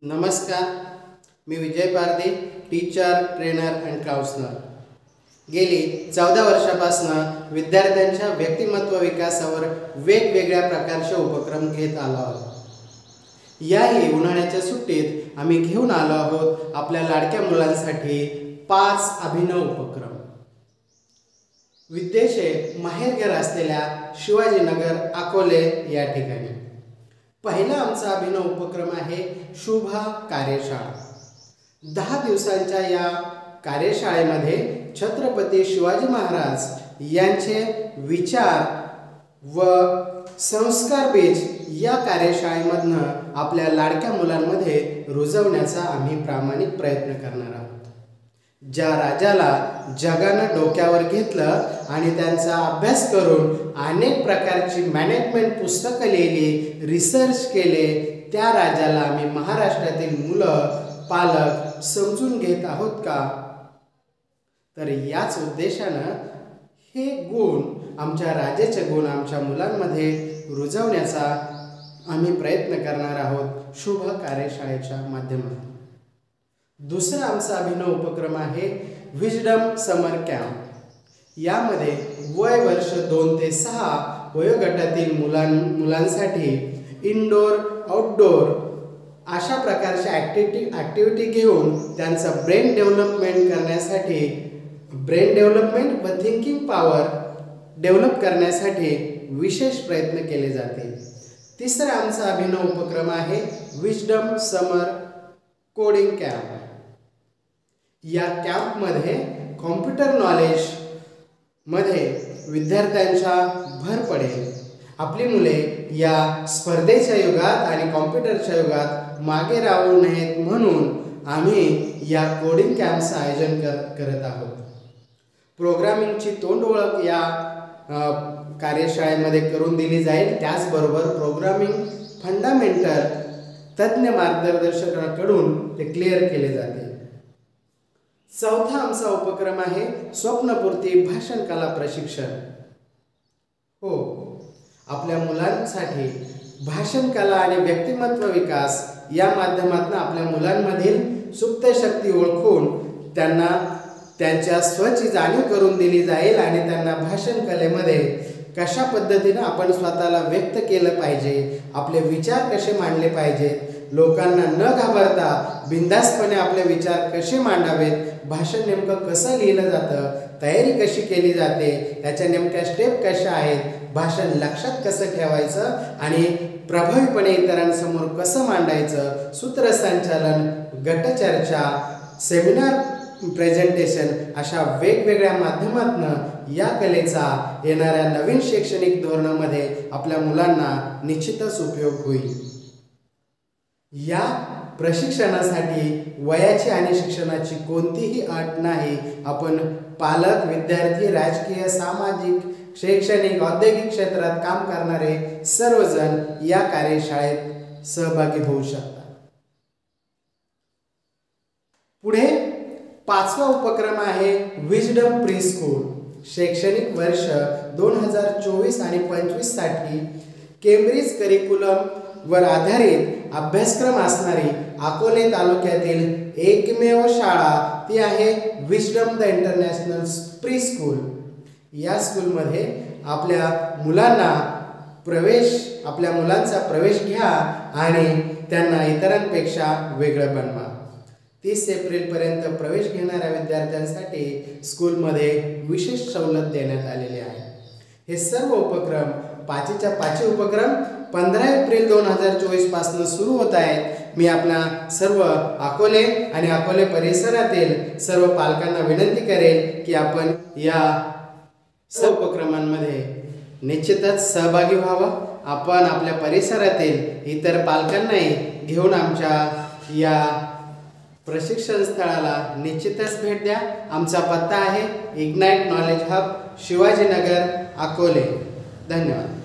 नमस्कार, मी विजय पारदे, teacher, trainer and counsellor. गेली 14 वर्षापासून विद्यार्थ्यांच्या व्यक्तिमत्व विकासावर वेगवेगळ्या प्रकारचे उपक्रम घेत आलो आहोत. याही उन्हाळ्याच्या सुट्टीत आम्ही घेऊन आलो आहोत आपल्या लाडक्या मुलांसाठी 5 अभिनव उपक्रम. विद्येचे माहेरघर असलेल्या शिवाजीनगर अकोले या ठिकाणी पहिला आमचा अभिनव उपक्रम आहे शुभा कार्यशाळा. 10 दिवसांच्या या कार्यशाळेमध्ये छत्रपती शिवाजी महाराज यांचे विचार व संस्कार बीज या कार्यशाळेमधनं आपल्या लाडक्या मुलांमध्ये रुजवण्याचा आम्ही प्रामाणिक प्रयत्न करणार आहोत. ज्या राजाला जगानं डोक्यावर घेतलं आणि त्यांचा अभ्यास करून अनेक प्रकारची मॅनेजमेंट पुस्तकं लिहिली, रिसर्च केले, त्या राजाला आम्ही महाराष्ट्रातील मुलं पालक समजून घेत आहोत का? तर याच उद्देशानं हे गुण, आमच्या राजाचे गुण आमच्या मुलांमध्ये रुजवण्याचा आम्ही प्रयत्न करणार आहोत शुभ कार्यशाळेच्या माध्यमातून. दुसरा आमचा अभिनव उपक्रम आहे विजडम समर कॅम्प. यामध्ये वय वर्ष 2 ते 6 वयोगटातील मुलांसाठी इनडोर आउटडोर अशा प्रकारच्या ॲक्टिव्हिटी घेऊन त्यांचं ब्रेन डेव्हलपमेंट व थिंकिंग पॉवर डेव्हलप करण्यासाठी विशेष प्रयत्न केले जाते. तिसरा आमचा अभिनव उपक्रम आहे विजडम समर कोडिंग कॅम्प. या कॅम्पमध्ये कॉम्प्युटर नॉलेजमध्ये विद्यार्थ्यांचा भर पडेल. आपली मुले या स्पर्धेच्या युगात आणि कॉम्प्युटरच्या युगात मागे राहू नयेत म्हणून आम्ही या कोडिंग कॅम्पचं आयोजन करत आहोत. प्रोग्रामिंगची तोंड ओळख या कार्यशाळेमध्ये करून दिली जाईल. त्याचबरोबर प्रोग्रामिंग फंडामेंटल तज्ज्ञ मार्गदर्शकाकडून ते क्लिअर केले जाते. चौथा आमचा उपक्रम आहे स्वप्नपूर्ती भाषण कला प्रशिक्षण. हो, आपल्या मुलांसाठी भाषण कला आणि व्यक्तिमत्व विकास या माध्यमातून आपल्या मुलांमधील सुप्त शक्ती ओळखून त्यांना त्यांच्या स्वची जाणीव करून दिली जाईल आणि त्यांना भाषण कलेमध्ये कशा पद्धतीने आपण स्वतःला व्यक्त केलं पाहिजे, आपले विचार कसे मांडले पाहिजेत, लोकांना न घाबरता बिनधास्तपणे आपले विचार कसे मांडावेत, भाषण नेमकं कसं लिहिलं जातं, तयारी कशी केली जाते, त्याच्या नेमक्या स्टेप कशा आहेत, भाषण लक्षात कसं ठेवायचं आणि प्रभावीपणे इतरांसमोर कसं मांडायचं, सूत्रसंचालन, गटचर्चा, सेमिनार प्रेझेंटेशन अशा वेगवेगळ्या माध्यमातून या कलेचा येणाऱ्या नवीन शैक्षणिक धोरणामध्ये आपल्या मुलांना निश्चितच उपयोग होईल. या प्रशिक्षणासाठी वयाची आणि शिक्षणाची कोणतीही अट नाही. आपण पालक, विद्यार्थी, राजकीय, सामाजिक, शैक्षणिक, औद्योगिक क्षेत्रात काम करणारे सर्वजण या कार्यशाळेत सहभागी होऊ शकतात. पुढे 5वा उपक्रम आहे विजडम प्री स्कूल. शैक्षणिक वर्ष 2024 आणि 25 साठी केम्ब्रिज करिक्युलम वर आधारित अभ्यासक्रम असणारी अकोले तालुक्यातील एकमेव शाळा ती आहे wisdom the international pre school. या स्कूलमध्ये आपल्या मुलांचा प्रवेश घ्या आणि त्यांना इतरांपेक्षा वेगळं बनवा. 30 एप्रिलपर्यंत प्रवेश घेणाऱ्या विद्यार्थ्यांसाठी स्कूलमध्ये विशेष सवलत देण्यात आलेली आहे. हे सर्व उपक्रम 5च्या 5 उपक्रम 15 एप्रिल 2024 पासून सुरू होत आहेत. मी आपल्या सर्व अकोले आणि अकोले परिसरातील सर्व पालकांना विनंती करेल की आपण या सर्व उपक्रमांमध्ये निश्चितच सहभागी व्हावं. आपण आपल्या परिसरातील इतर पालकांनाही घेऊन आमच्या या प्रशिक्षण स्थळाला निश्चितच भेट द्या. आमचा पत्ता आहे ignite knowledge hub, Shivajinagar, Akole. धन्यवाद.